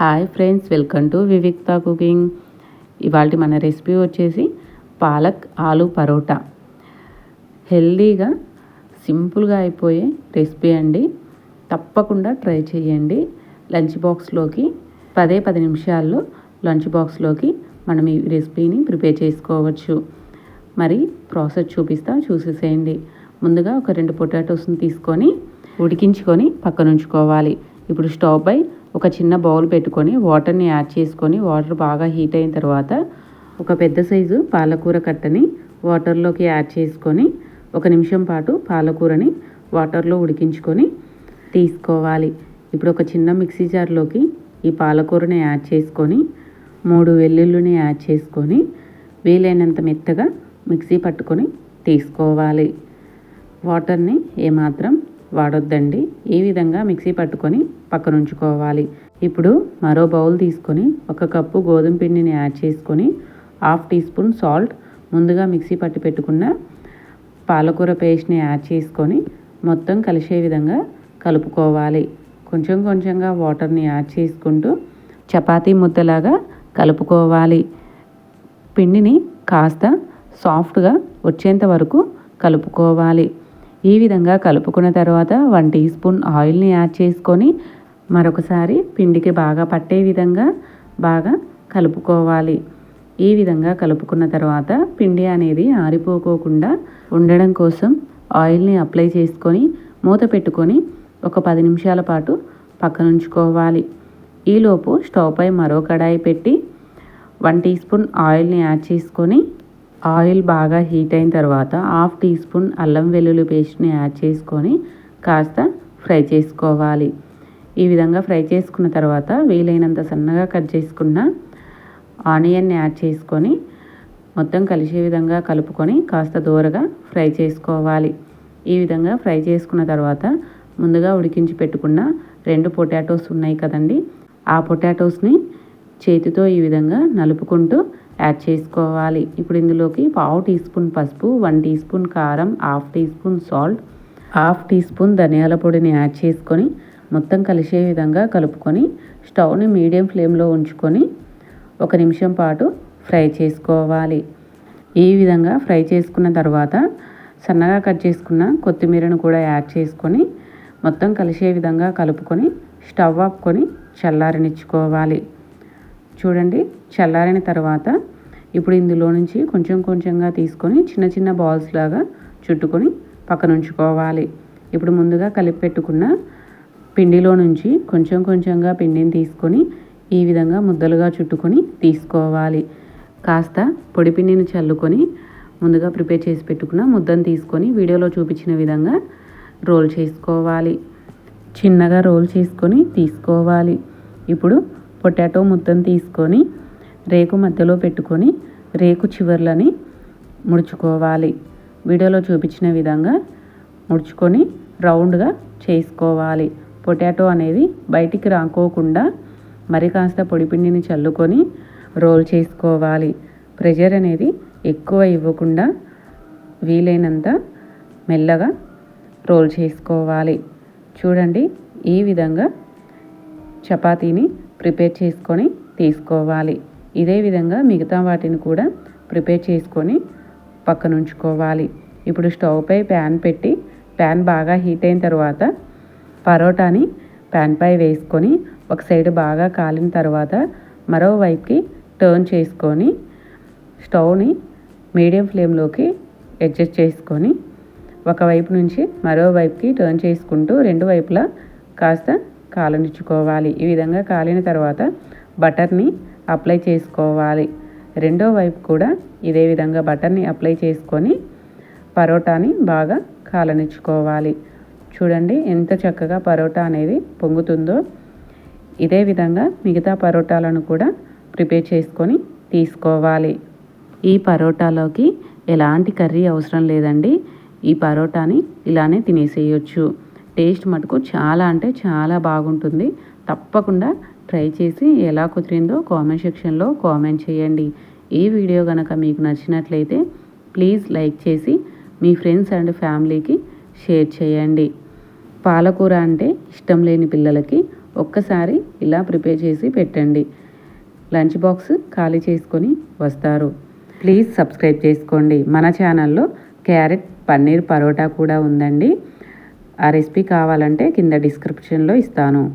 Hi friends, welcome to Vivikta cooking. ఇవాళ మన recipe వచ్చేసి పాలక్ ఆలు పరోటా. హెల్దీగా సింపుల్గా అయిపోయే రెసిపీ అండి. తప్పకుండా ట్రై చేయండి. లంచ్ బాక్స్లోకి 10 నిమిషాల్లో లంచ్ బాక్స్లోకి మనం ఈ రెసిపీని ప్రిపేర్ చేసుకోవచ్చు. మరి ప్రాసెస్ చూసేసేయండి. ముందుగా ఒక 2 పొటాటోస్ని తీసుకొని ఉడికించుకొని పక్కన ఉంచుకోవాలి. ఇప్పుడు స్టవ్ పై ఒక చిన్న బౌల్ పెట్టుకొని వాటర్ని యాడ్ చేసుకొని వాటర్ బాగా హీట్ అయిన తర్వాత ఒక పెద్ద సైజు పాలకూర కట్టని వాటర్లోకి యాడ్ చేసుకొని 1 నిమిషం పాటు పాలకూరని వాటర్లో ఉడికించుకొని తీసుకోవాలి. ఇప్పుడు ఒక చిన్న మిక్సీ జార్లోకి ఈ పాలకూరని యాడ్ చేసుకొని 3 వెల్లుల్లిని యాడ్ చేసుకొని వీలైనంత మెత్తగా మిక్సీ పట్టుకొని తీసుకోవాలి. వాటర్ని ఏమాత్రం వాడొద్దండి. ఈ విధంగా మిక్సీ పట్టుకొని పక్కన ఉంచుకోవాలి. ఇప్పుడు మరో బౌల్ తీసుకొని 1 కప్పు గోధుమ పిండిని యాడ్ చేసుకొని 1/2 టీ స్పూన్ సాల్ట్, ముందుగా మిక్సీ పట్టి పెట్టుకున్న పాలకూర పేస్ట్ని యాడ్ చేసుకొని మొత్తం కలిసే విధంగా కలుపుకోవాలి. కొంచెంగా వాటర్ని యాడ్ చేసుకుంటూ చపాతీ ముద్దలాగా కలుపుకోవాలి. పిండిని కాస్త సాఫ్ట్గా వచ్చేంత వరకు కలుపుకోవాలి. ఈ విధంగా కలుపుకున్న తర్వాత 1 టీ స్పూన్ ఆయిల్ని యాడ్ చేసుకొని మరొకసారి పిండికి బాగా పట్టే విధంగా బాగా కలుపుకోవాలి. ఈ విధంగా కలుపుకున్న తర్వాత పిండి అనేది ఆరిపోకోకుండా ఉండడం కోసం ఆయిల్ని అప్లై చేసుకొని మూత పెట్టుకొని ఒక 10 నిమిషాల పాటు పక్కన ఉంచుకోవాలి. ఈలోపు స్టవ్ పై మరో కడాయి పెట్టి 1 టీ స్పూన్ ఆయిల్ని యాడ్ చేసుకొని ఆయిల్ బాగా హీట్ అయిన తర్వాత 1/2 టీ స్పూన్ అల్లం వెల్లుల్లి పేస్ట్ని యాడ్ చేసుకొని కాస్త ఫ్రై చేసుకోవాలి. ఈ విధంగా ఫ్రై చేసుకున్న తర్వాత వీలైనంత సన్నగా కట్ చేసుకున్న ఆనియన్ని యాడ్ చేసుకొని మొత్తం కలిసే విధంగా కలుపుకొని కాస్త దూరగా ఫ్రై చేసుకోవాలి. ఈ విధంగా ఫ్రై చేసుకున్న తర్వాత ముందుగా ఉడికించి పెట్టుకున్న 2 పొటాటోస్ ఉన్నాయి కదండి, ఆ పొటాటోస్ని చేతితో ఈ విధంగా నలుపుకుంటూ యాడ్ చేసుకోవాలి. ఇప్పుడు ఇందులోకి 1/2 టీ స్పూన్ పసుపు, 1 టీ స్పూన్ కారం, 1/2 teaspoon salt, 1/2 teaspoon ధనియాల పొడిని యాడ్ చేసుకొని మొత్తం కలిసే విధంగా కలుపుకొని స్టవ్ని మీడియం ఫ్లేమ్లో ఉంచుకొని 1 నిమిషం పాటు ఫ్రై చేసుకోవాలి. ఈ విధంగా ఫ్రై చేసుకున్న తర్వాత సన్నగా కట్ చేసుకున్న కొత్తిమీరను కూడా యాడ్ చేసుకొని మొత్తం కలిసే విధంగా కలుపుకొని స్టవ్ ఆపుకొని చల్లారనిచ్చుకోవాలి. చూడండి, చల్లారిన తర్వాత ఇప్పుడు ఇందులో నుంచి కొంచెంగా తీసుకొని చిన్న బాల్స్ లాగా చుట్టుకొని పక్కన ఉంచుకోవాలి. ఇప్పుడు ముందుగా కలిపి పెట్టుకున్న పిండిలో నుంచి కొంచెంగా పిండిని తీసుకొని ఈ విధంగా ముద్దలుగా చుట్టుకొని తీసుకోవాలి. కాస్త పొడి పిండిని చల్లుకొని ముందుగా ప్రిపేర్ చేసి పెట్టుకున్న ముద్దను తీసుకొని వీడియోలో చూపించిన విధంగా రోల్ చేసుకోవాలి. చిన్నగా రోల్ చేసుకొని తీసుకోవాలి. ఇప్పుడు పొటాటో ముద్దను తీసుకొని రేకు మధ్యలో పెట్టుకొని రేకు చివర్లని ముడుచుకోవాలి. వీడియోలో చూపించిన విధంగా ముడుచుకొని రౌండ్గా చేసుకోవాలి. పొటాటో అనేది బయటికి రాకోకుండా మరి కాస్త పొడిపిండిని చల్లుకొని రోల్ చేసుకోవాలి. ప్రెషర్ అనేది ఎక్కువ ఇవ్వకుండా వీలైనంత మెల్లగా రోల్ చేసుకోవాలి. చూడండి, ఈ విధంగా చపాతీని ప్రిపేర్ చేసుకొని తీసుకోవాలి. ఇదే విధంగా మిగతా వాటిని కూడా ప్రిపేర్ చేసుకొని పక్కన ఉంచుకోవాలి. ఇప్పుడు స్టవ్ పై ప్యాన్ పెట్టి ప్యాన్ బాగా హీట్ అయిన తర్వాత పరోటాని ప్యాన్ పై వేసుకొని ఒక సైడ్ బాగా కాలిన తర్వాత మరోవైపుకి టర్న్ చేసుకొని స్టవ్ని మీడియం ఫ్లేమ్లోకి అడ్జస్ట్ చేసుకొని ఒకవైపు నుంచి మరోవైపుకి టర్న్ చేసుకుంటూ 2 వైపులా కాస్త కాలనిచ్చుకోవాలి. ఈ విధంగా కాలిన తర్వాత బటర్ని అప్లై చేసుకోవాలి. రెండో వైపు కూడా ఇదే విధంగా బటర్ని అప్లై చేసుకొని పరోటాని బాగా కాలనిచ్చుకోవాలి. చూడండి ఎంత చక్కగా పరోటా అనేది పొంగుతుందో. ఇదే విధంగా మిగతా పరోటాలను కూడా ప్రిపేర్ చేసుకొని తీసుకోవాలి. ఈ పరోటాలోకి ఎలాంటి కర్రీ అవసరం లేదండి. ఈ పరోటాని ఇలానే తినేసేయచ్చు. టేస్ట్ మటుకు చాలా అంటే చాలా బాగుంటుంది. తప్పకుండా ట్రై చేసి ఎలా కుదిరిందో కామెంట్ సెక్షన్లో కామెంట్ చేయండి. ఈ వీడియో కనుక మీకు నచ్చినట్లయితే ప్లీజ్ లైక్ చేసి మీ ఫ్రెండ్స్ అండ్ ఫ్యామిలీకి షేర్ చేయండి. పాలకూర అంటే ఇష్టం లేని పిల్లలకి ఒక్కసారి ఇలా ప్రిపేర్ చేసి పెట్టండి. లంచ్ బాక్స్ ఖాళీ చేసుకొని వస్తారు. ప్లీజ్ సబ్స్క్రైబ్ చేసుకోండి. మన ఛానల్లో క్యారెట్ పన్నీర్ పరోటా కూడా ఉందండి. ఆ రెసిపీ కావాలంటే కింద డిస్క్రిప్షన్లో ఇస్తాను.